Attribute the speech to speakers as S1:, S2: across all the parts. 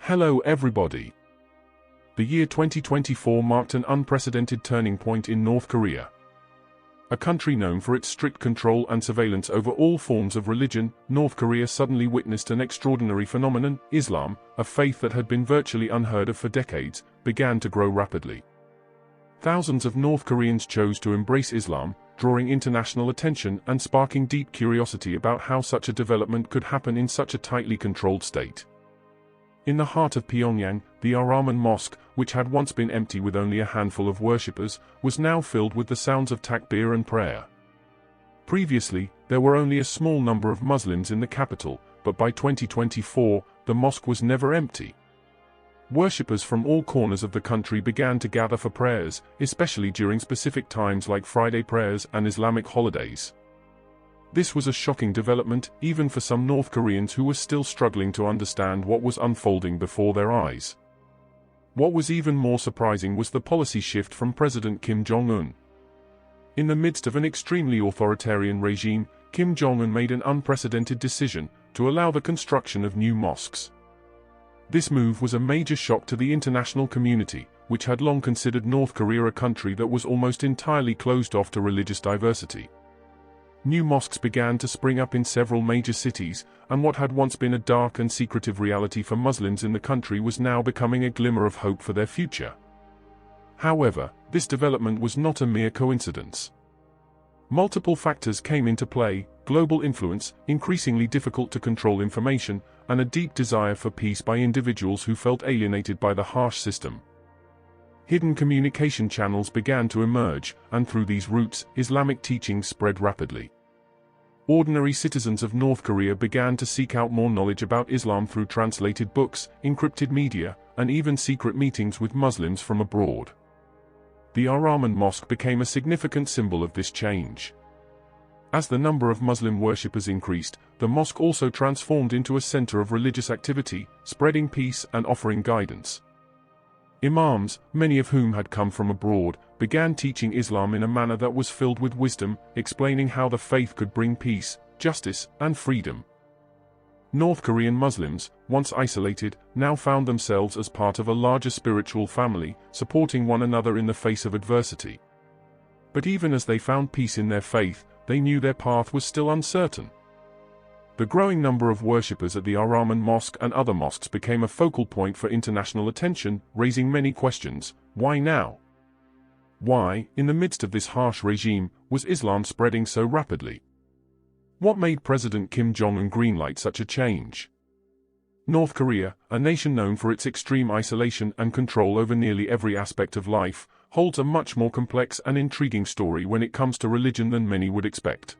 S1: Hello everybody. The year 2024 marked an unprecedented turning point in North Korea. A country known for its strict control and surveillance over all forms of religion, North Korea suddenly witnessed an extraordinary phenomenon. Islam, a faith that had been virtually unheard of for decades, began to grow rapidly. Thousands of North Koreans chose to embrace Islam, drawing international attention and sparking deep curiosity about how such a development could happen in such a tightly controlled state. In the heart of Pyongyang, the Al-Rahman Mosque, which had once been empty with only a handful of worshippers, was now filled with the sounds of takbir and prayer. Previously, there were only a small number of Muslims in the capital, but by 2024, the mosque was never empty. Worshippers from all corners of the country began to gather for prayers, especially during specific times like Friday prayers and Islamic holidays. This was a shocking development, even for some North Koreans who were still struggling to understand what was unfolding before their eyes. What was even more surprising was the policy shift from President Kim Jong-un. In the midst of an extremely authoritarian regime, Kim Jong-un made an unprecedented decision to allow the construction of new mosques. This move was a major shock to the international community, which had long considered North Korea a country that was almost entirely closed off to religious diversity. New mosques began to spring up in several major cities, and what had once been a dark and secretive reality for Muslims in the country was now becoming a glimmer of hope for their future. However, this development was not a mere coincidence. Multiple factors came into play: global influence, increasingly difficult to control information, and a deep desire for peace by individuals who felt alienated by the harsh system. Hidden communication channels began to emerge, and through these routes, Islamic teachings spread rapidly. Ordinary citizens of North Korea began to seek out more knowledge about Islam through translated books, encrypted media, and even secret meetings with Muslims from abroad. The Al-Rahman Mosque became a significant symbol of this change. As the number of Muslim worshippers increased, the mosque also transformed into a center of religious activity, spreading peace and offering guidance. Imams, many of whom had come from abroad, began teaching Islam in a manner that was filled with wisdom, explaining how the faith could bring peace, justice, and freedom. North Korean Muslims, once isolated, now found themselves as part of a larger spiritual family, supporting one another in the face of adversity. But even as they found peace in their faith, they knew their path was still uncertain. The growing number of worshippers at the Al-Rahman Mosque and other mosques became a focal point for international attention, raising many questions. Why now? Why, in the midst of this harsh regime, was Islam spreading so rapidly? What made President Kim Jong-un greenlight such a change? North Korea, a nation known for its extreme isolation and control over nearly every aspect of life, holds a much more complex and intriguing story when it comes to religion than many would expect.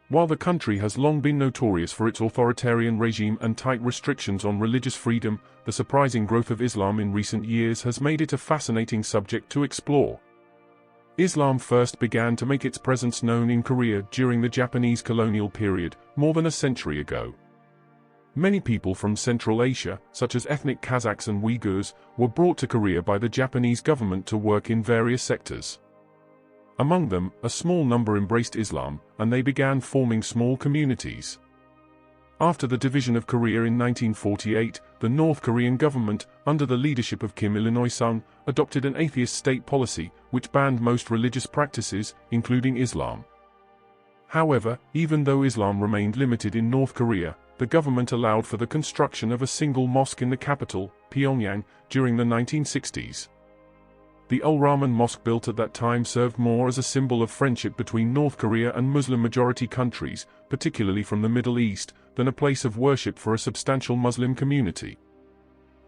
S1: While the country has long been notorious for its authoritarian regime and tight restrictions on religious freedom, the surprising growth of Islam in recent years has made it a fascinating subject to explore. Islam first began to make its presence known in Korea during the Japanese colonial period, more than a century ago. Many people from Central Asia, such as ethnic Kazakhs and Uyghurs, were brought to Korea by the Japanese government to work in various sectors. Among them, a small number embraced Islam, and they began forming small communities. After the division of Korea in 1948, the North Korean government, under the leadership of Kim Il-sung, adopted an atheist state policy, which banned most religious practices, including Islam. However, even though Islam remained limited in North Korea, the government allowed for the construction of a single mosque in the capital, Pyongyang, during the 1960s. The Al-Rahman Mosque built at that time served more as a symbol of friendship between North Korea and Muslim-majority countries, particularly from the Middle East, than a place of worship for a substantial Muslim community.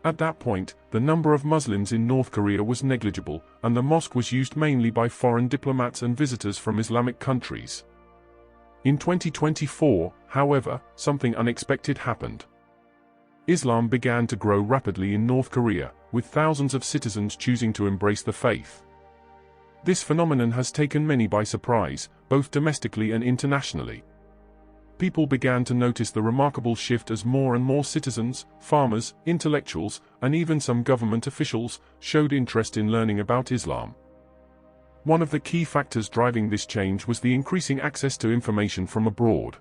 S1: At that point, the number of Muslims in North Korea was negligible, and the mosque was used mainly by foreign diplomats and visitors from Islamic countries. In 2024, however, something unexpected happened. Islam began to grow rapidly in North Korea, with thousands of citizens choosing to embrace the faith. This phenomenon has taken many by surprise, both domestically and internationally. People began to notice the remarkable shift as more and more citizens, farmers, intellectuals, and even some government officials showed interest in learning about Islam. One of the key factors driving this change was the increasing access to information from abroad.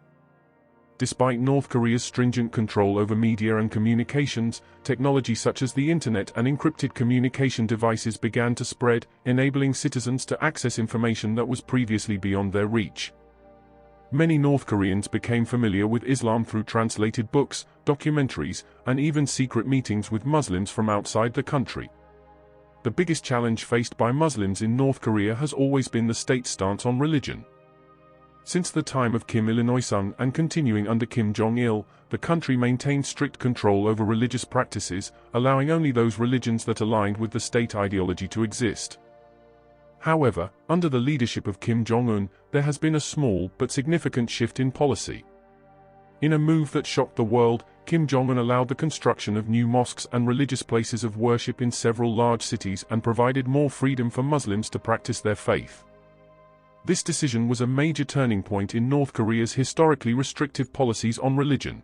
S1: despite North Korea's stringent control over media and communications, technology such as the internet and encrypted communication devices began to spread, enabling citizens to access information that was previously beyond their reach. Many North Koreans became familiar with Islam through translated books, documentaries, and even secret meetings with Muslims from outside the country. The biggest challenge faced by Muslims in North Korea has always been the state's stance on religion. Since the time of Kim Il-sung and continuing under Kim Jong-il, the country maintained strict control over religious practices, allowing only those religions that aligned with the state ideology to exist. However, under the leadership of Kim Jong-un, there has been a small but significant shift in policy. In a move that shocked the world, Kim Jong-un allowed the construction of new mosques and religious places of worship in several large cities and provided more freedom for Muslims to practice their faith. This decision was a major turning point in North Korea's historically restrictive policies on religion.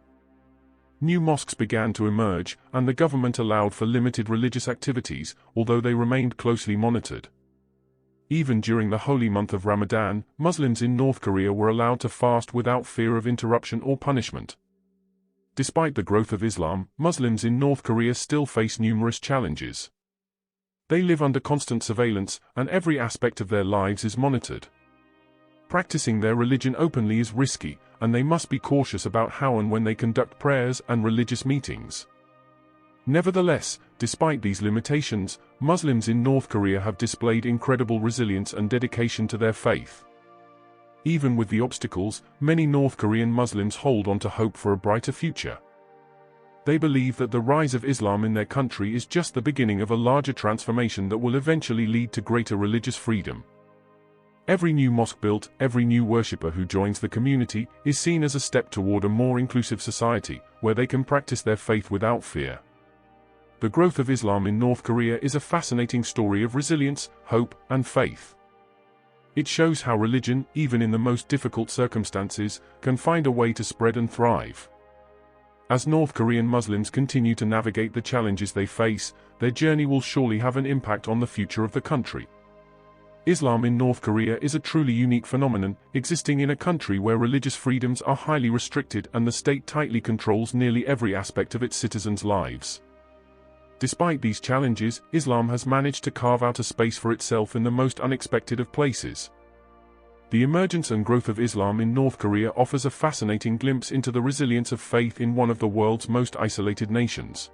S1: New mosques began to emerge, and the government allowed for limited religious activities, although they remained closely monitored. Even during the holy month of Ramadan, Muslims in North Korea were allowed to fast without fear of interruption or punishment. Despite the growth of Islam, Muslims in North Korea still face numerous challenges. They live under constant surveillance, and every aspect of their lives is monitored. Practicing their religion openly is risky, and they must be cautious about how and when they conduct prayers and religious meetings. Nevertheless, despite these limitations, Muslims in North Korea have displayed incredible resilience and dedication to their faith. Even with the obstacles, many North Korean Muslims hold on to hope for a brighter future. They believe that the rise of Islam in their country is just the beginning of a larger transformation that will eventually lead to greater religious freedom. Every new mosque built, every new worshipper who joins the community, is seen as a step toward a more inclusive society, where they can practice their faith without fear. The growth of Islam in North Korea is a fascinating story of resilience, hope, and faith. It shows how religion, even in the most difficult circumstances, can find a way to spread and thrive. As North Korean Muslims continue to navigate the challenges they face, their journey will surely have an impact on the future of the country. Islam in North Korea is a truly unique phenomenon, existing in a country where religious freedoms are highly restricted and the state tightly controls nearly every aspect of its citizens' lives. Despite these challenges, Islam has managed to carve out a space for itself in the most unexpected of places. The emergence and growth of Islam in North Korea offers a fascinating glimpse into the resilience of faith in one of the world's most isolated nations.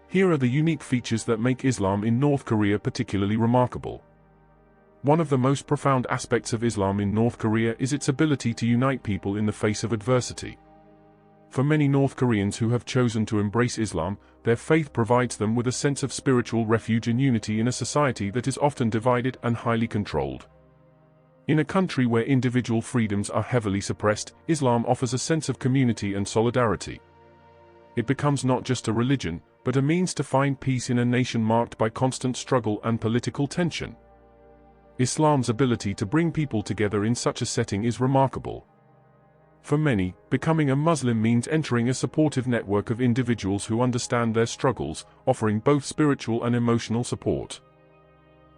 S1: Here are the unique features that make Islam in North Korea particularly remarkable. One of the most profound aspects of Islam in North Korea is its ability to unite people in the face of adversity. For many North Koreans who have chosen to embrace Islam, their faith provides them with a sense of spiritual refuge and unity in a society that is often divided and highly controlled. In a country where individual freedoms are heavily suppressed, Islam offers a sense of community and solidarity. It becomes not just a religion, but a means to find peace in a nation marked by constant struggle and political tension. Islam's ability to bring people together in such a setting is remarkable. For many, becoming a Muslim means entering a supportive network of individuals who understand their struggles, offering both spiritual and emotional support.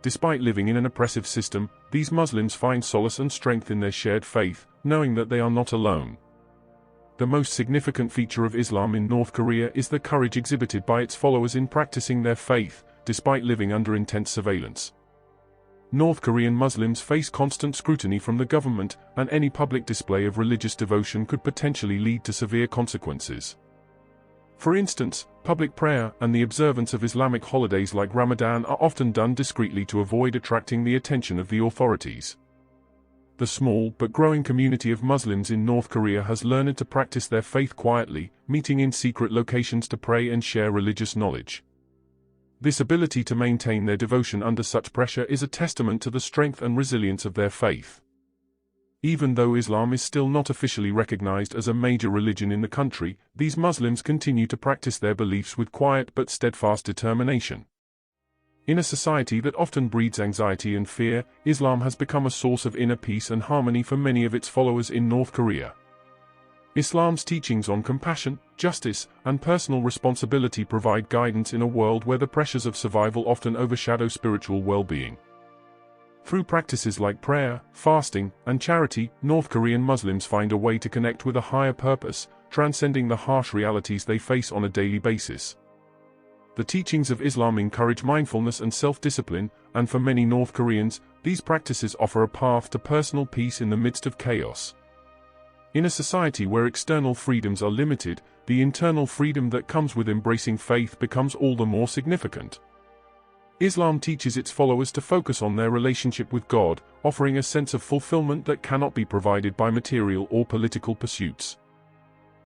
S1: Despite living in an oppressive system, these Muslims find solace and strength in their shared faith, knowing that they are not alone. The most significant feature of Islam in North Korea is the courage exhibited by its followers in practicing their faith, despite living under intense surveillance. North Korean Muslims face constant scrutiny from the government, and any public display of religious devotion could potentially lead to severe consequences. For instance, public prayer and the observance of Islamic holidays like Ramadan are often done discreetly to avoid attracting the attention of the authorities. The small but growing community of Muslims in North Korea has learned to practice their faith quietly, meeting in secret locations to pray and share religious knowledge. This ability to maintain their devotion under such pressure is a testament to the strength and resilience of their faith. Even though Islam is still not officially recognized as a major religion in the country, these Muslims continue to practice their beliefs with quiet but steadfast determination. In a society that often breeds anxiety and fear, Islam has become a source of inner peace and harmony for many of its followers in North Korea. Islam's teachings on compassion, justice, and personal responsibility provide guidance in a world where the pressures of survival often overshadow spiritual well-being. Through practices like prayer, fasting, and charity, North Korean Muslims find a way to connect with a higher purpose, transcending the harsh realities they face on a daily basis. The teachings of Islam encourage mindfulness and self-discipline, and for many North Koreans, these practices offer a path to personal peace in the midst of chaos. In a society where external freedoms are limited, the internal freedom that comes with embracing faith becomes all the more significant. Islam teaches its followers to focus on their relationship with God, offering a sense of fulfillment that cannot be provided by material or political pursuits.